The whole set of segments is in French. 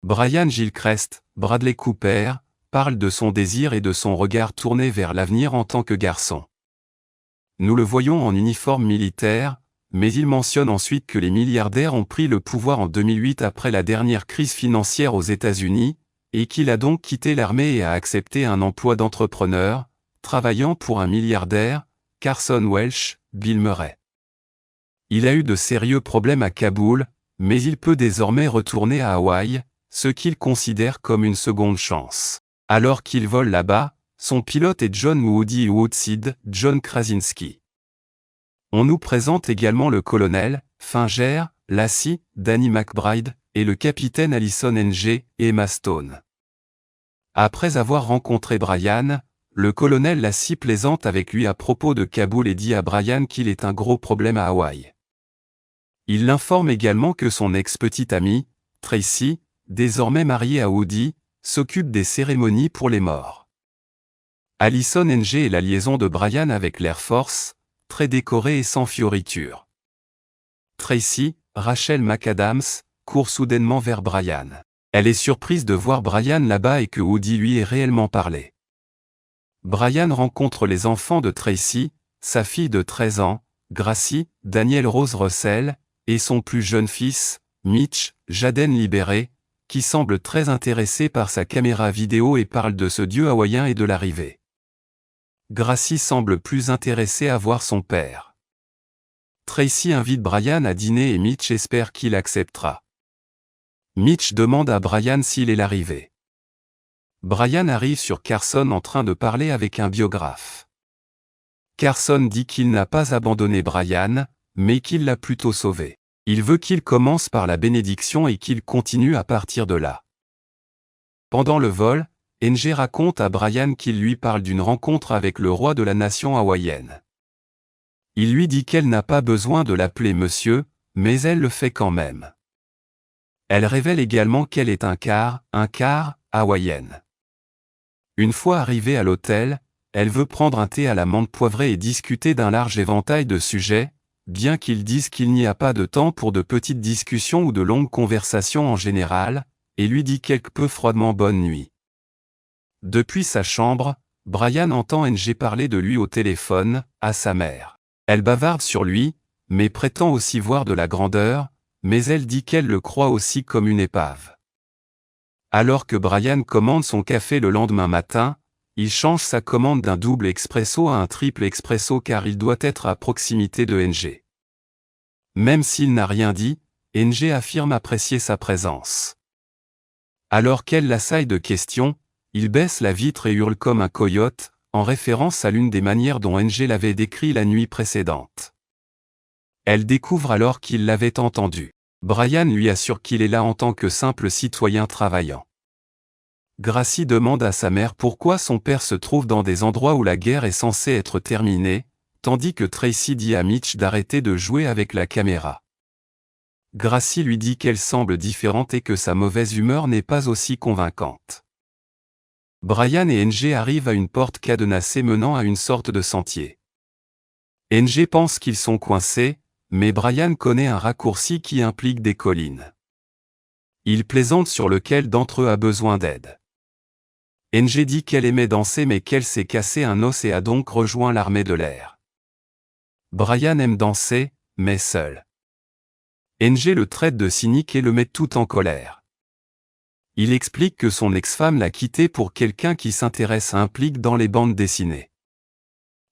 Brian Gilchrist, Bradley Cooper, parle de son désir et de son regard tourné vers l'avenir en tant que garçon. Nous le voyons en uniforme militaire, mais il mentionne ensuite que les milliardaires ont pris le pouvoir en 2008 après la dernière crise financière aux États-Unis, et qu'il a donc quitté l'armée et a accepté un emploi d'entrepreneur, travaillant pour un milliardaire, Carson Welch, Bill Murray. Il a eu de sérieux problèmes à Kaboul, mais il peut désormais retourner à Hawaï, ce qu'il considère comme une seconde chance. Alors qu'il vole là-bas, son pilote est John Woody Woodside, John Krasinski. On nous présente également le colonel, Finger, Lassie, Danny McBride, et le capitaine Allison Ng, Emma Stone. Après avoir rencontré Brian, le colonel Lassie plaisante avec lui à propos de Kaboul et dit à Brian qu'il est un gros problème à Hawaï. Il l'informe également que son ex-petite amie, Tracy, désormais mariée à Woody, s'occupe des cérémonies pour les morts. Allison Ng est la liaison de Brian avec l'Air Force, très décorée et sans fioritures. Tracy, Rachel McAdams, court soudainement vers Brian. Elle est surprise de voir Brian là-bas et que Woody lui ait réellement parlé. Brian rencontre les enfants de Tracy, sa fille de 13 ans, Gracie, Daniel Rose Russell, et son plus jeune fils, Mitch, Jaden Libéré, qui semble très intéressé par sa caméra vidéo et parle de ce dieu hawaïen et de l'arrivée. Gracie semble plus intéressée à voir son père. Tracy invite Brian à dîner et Mitch espère qu'il acceptera. Mitch demande à Brian s'il est l'arrivée. Brian arrive sur Carson en train de parler avec un biographe. Carson dit qu'il n'a pas abandonné Brian, mais qu'il l'a plutôt sauvé. Il veut qu'il commence par la bénédiction et qu'il continue à partir de là. Pendant le vol, Ng raconte à Brian qu'il lui parle d'une rencontre avec le roi de la nation hawaïenne. Il lui dit qu'elle n'a pas besoin de l'appeler monsieur, mais elle le fait quand même. Elle révèle également qu'elle est un quart, hawaïenne. Une fois arrivée à l'hôtel, elle veut prendre un thé à la menthe poivrée et discuter d'un large éventail de sujets, bien qu'ils disent qu'il n'y a pas de temps pour de petites discussions ou de longues conversations en général, et lui dit quelque peu froidement bonne nuit. Depuis sa chambre, Brian entend Ng parler de lui au téléphone, à sa mère. Elle bavarde sur lui, mais prétend aussi voir de la grandeur, mais elle dit qu'elle le croit aussi comme une épave. Alors que Brian commande son café le lendemain matin, il change sa commande d'un double expresso à un triple expresso car il doit être à proximité de Ng. Même s'il n'a rien dit, Ng affirme apprécier sa présence. Alors qu'elle l'assaille de questions, il baisse la vitre et hurle comme un coyote, en référence à l'une des manières dont Ng l'avait décrit la nuit précédente. Elle découvre alors qu'il l'avait entendu. Brian lui assure qu'il est là en tant que simple citoyen travaillant. Gracie demande à sa mère pourquoi son père se trouve dans des endroits où la guerre est censée être terminée, tandis que Tracy dit à Mitch d'arrêter de jouer avec la caméra. Gracie lui dit qu'elle semble différente et que sa mauvaise humeur n'est pas aussi convaincante. Brian et Ng arrivent à une porte cadenassée menant à une sorte de sentier. Ng pense qu'ils sont coincés, mais Brian connaît un raccourci qui implique des collines. Il plaisante sur lequel d'entre eux a besoin d'aide. Ng dit qu'elle aimait danser mais qu'elle s'est cassé un os et a donc rejoint l'armée de l'air. Brian aime danser, mais seul. Ng le traite de cynique et le met tout en colère. Il explique que son ex-femme l'a quitté pour quelqu'un qui s'intéresse à implique dans les bandes dessinées.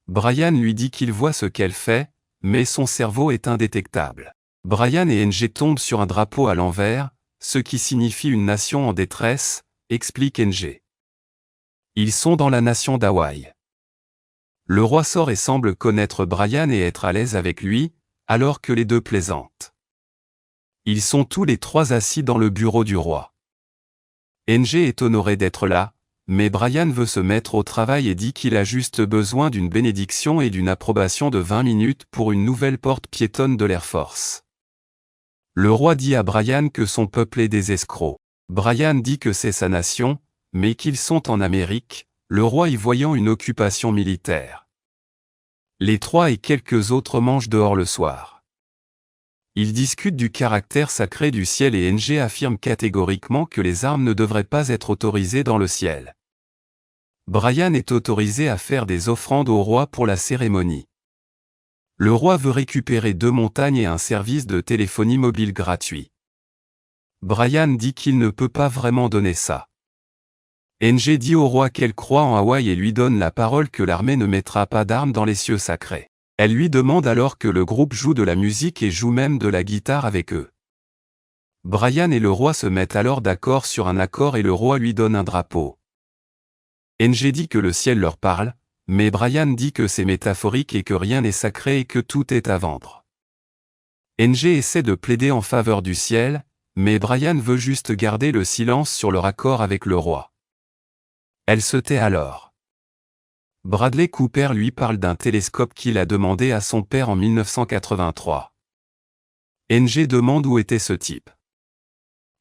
Brian lui dit qu'il voit ce qu'elle fait, mais son cerveau est indétectable. Brian et Ng tombent sur un drapeau à l'envers, ce qui signifie une nation en détresse, explique Ng. Ils sont dans la nation d'Hawaï. Le roi sort et semble connaître Brian et être à l'aise avec lui, alors que les deux plaisantent. Ils sont tous les trois assis dans le bureau du roi. Ng est honoré d'être là, mais Brian veut se mettre au travail et dit qu'il a juste besoin d'une bénédiction et d'une approbation de 20 minutes pour une nouvelle porte piétonne de l'Air Force. Le roi dit à Brian que son peuple est des escrocs. Brian dit que c'est sa nation, mais qu'ils sont en Amérique, le roi y voyant une occupation militaire. Les trois et quelques autres mangent dehors le soir. Ils discutent du caractère sacré du ciel et NG affirme catégoriquement que les armes ne devraient pas être autorisées dans le ciel. Brian est autorisé à faire des offrandes au roi pour la cérémonie. Le roi veut récupérer 2 montagnes et un service de téléphonie mobile gratuit. Brian dit qu'il ne peut pas vraiment donner ça. NG dit au roi qu'elle croit en Hawaï et lui donne la parole que l'armée ne mettra pas d'armes dans les cieux sacrés. Elle lui demande alors que le groupe joue de la musique et joue même de la guitare avec eux. Brian et le roi se mettent alors d'accord sur un accord et le roi lui donne un drapeau. NG dit que le ciel leur parle, mais Brian dit que c'est métaphorique et que rien n'est sacré et que tout est à vendre. NG essaie de plaider en faveur du ciel, mais Brian veut juste garder le silence sur leur accord avec le roi. Elle se tait alors. Bradley Cooper lui parle d'un télescope qu'il a demandé à son père en 1983. NG demande où était ce type.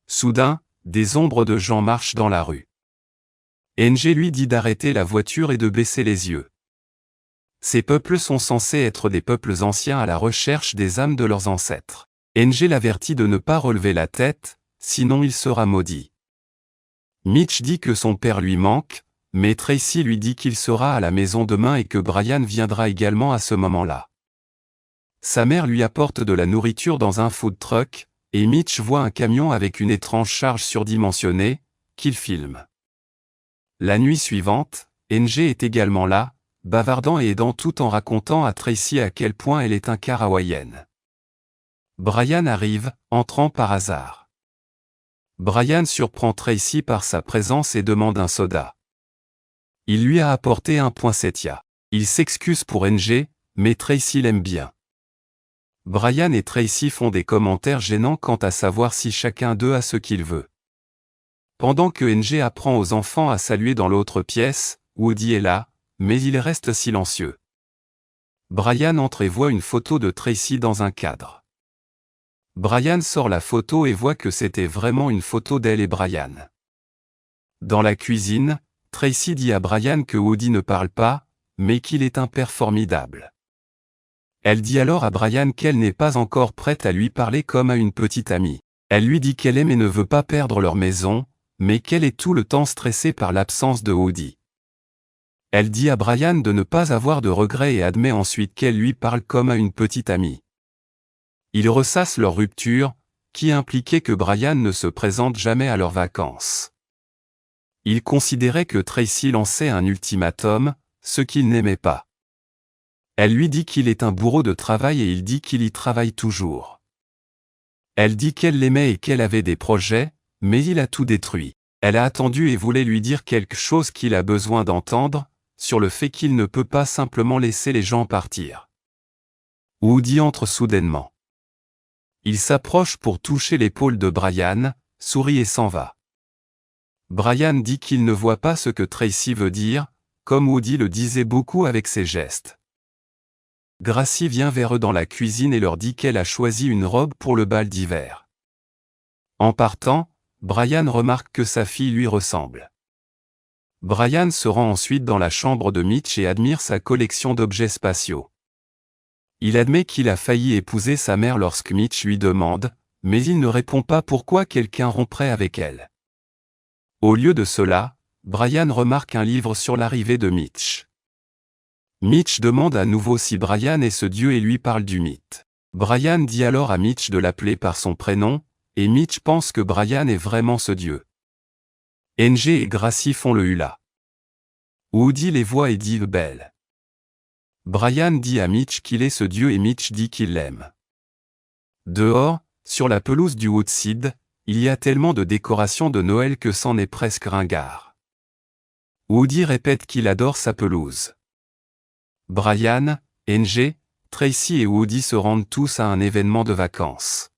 Soudain, des ombres de gens marchent dans la rue. NG lui dit d'arrêter la voiture et de baisser les yeux. Ces peuples sont censés être des peuples anciens à la recherche des âmes de leurs ancêtres. NG l'avertit de ne pas relever la tête, sinon il sera maudit. Mitch dit que son père lui manque, mais Tracy lui dit qu'il sera à la maison demain et que Brian viendra également à ce moment-là. Sa mère lui apporte de la nourriture dans un food truck, et Mitch voit un camion avec une étrange charge surdimensionnée, qu'il filme. La nuit suivante, NG est également là, bavardant et aidant tout en racontant à Tracy à quel point elle est un quart hawaïenne. Brian arrive, entrant par hasard. Brian surprend Tracy par sa présence et demande un soda. Il lui a apporté un poinsettia. Il s'excuse pour NG, mais Tracy l'aime bien. Brian et Tracy font des commentaires gênants quant à savoir si chacun d'eux a ce qu'il veut. Pendant que NG apprend aux enfants à saluer dans l'autre pièce, Woody est là, mais il reste silencieux. Brian entre et voit une photo de Tracy dans un cadre. Brian sort la photo et voit que c'était vraiment une photo d'elle et Brian. Dans la cuisine, Tracy dit à Brian que Woody ne parle pas, mais qu'il est un père formidable. Elle dit alors à Brian qu'elle n'est pas encore prête à lui parler comme à une petite amie. Elle lui dit qu'elle aime et ne veut pas perdre leur maison, mais qu'elle est tout le temps stressée par l'absence de Woody. Elle dit à Brian de ne pas avoir de regrets et admet ensuite qu'elle lui parle comme à une petite amie. Ils ressassent leur rupture, qui impliquait que Brian ne se présente jamais à leurs vacances. Ils considéraient que Tracy lançait un ultimatum, ce qu'il n'aimait pas. Elle lui dit qu'il est un bourreau de travail et il dit qu'il y travaille toujours. Elle dit qu'elle l'aimait et qu'elle avait des projets, mais il a tout détruit. Elle a attendu et voulait lui dire quelque chose qu'il a besoin d'entendre, sur le fait qu'il ne peut pas simplement laisser les gens partir. Woody entre soudainement. Il s'approche pour toucher l'épaule de Brian, sourit et s'en va. Brian dit qu'il ne voit pas ce que Tracy veut dire, comme Woody le disait beaucoup avec ses gestes. Gracie vient vers eux dans la cuisine et leur dit qu'elle a choisi une robe pour le bal d'hiver. En partant, Brian remarque que sa fille lui ressemble. Brian se rend ensuite dans la chambre de Mitch et admire sa collection d'objets spatiaux. Il admet qu'il a failli épouser sa mère lorsque Mitch lui demande, mais il ne répond pas pourquoi quelqu'un romprait avec elle. Au lieu de cela, Brian remarque un livre sur l'arrivée de Mitch. Mitch demande à nouveau si Brian est ce dieu et lui parle du mythe. Brian dit alors à Mitch de l'appeler par son prénom, et Mitch pense que Brian est vraiment ce dieu. NG et Gracie font le hula. Woody les voit et dit belle. Brian dit à Mitch qu'il est ce dieu et Mitch dit qu'il l'aime. Dehors, sur la pelouse du Woodside, il y a tellement de décorations de Noël que c'en est presque ringard. Woody répète qu'il adore sa pelouse. Brian, NG, Tracy et Woody se rendent tous à un événement de vacances.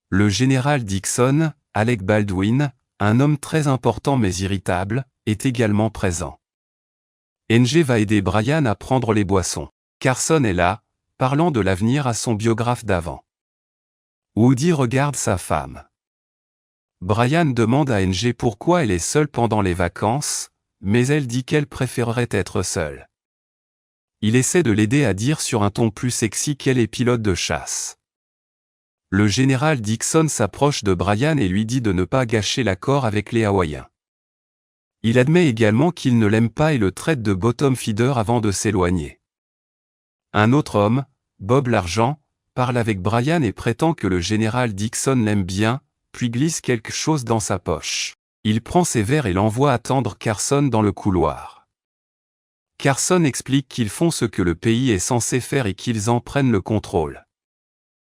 Le général Dixon, Alec Baldwin, un homme très important mais irritable, est également présent. NG va aider Brian à prendre les boissons. Carson est là, parlant de l'avenir à son biographe d'avant. Woody regarde sa femme. Brian demande à NG pourquoi elle est seule pendant les vacances, mais elle dit qu'elle préférerait être seule. Il essaie de l'aider à dire sur un ton plus sexy qu'elle est pilote de chasse. Le général Dixon s'approche de Brian et lui dit de ne pas gâcher l'accord avec les Hawaïens. Il admet également qu'il ne l'aime pas et le traite de bottom feeder avant de s'éloigner. Un autre homme, Bob l'Argent, parle avec Brian et prétend que le général Dixon l'aime bien, puis glisse quelque chose dans sa poche. Il prend ses verres et l'envoie attendre Carson dans le couloir. Carson explique qu'ils font ce que le pays est censé faire et qu'ils en prennent le contrôle.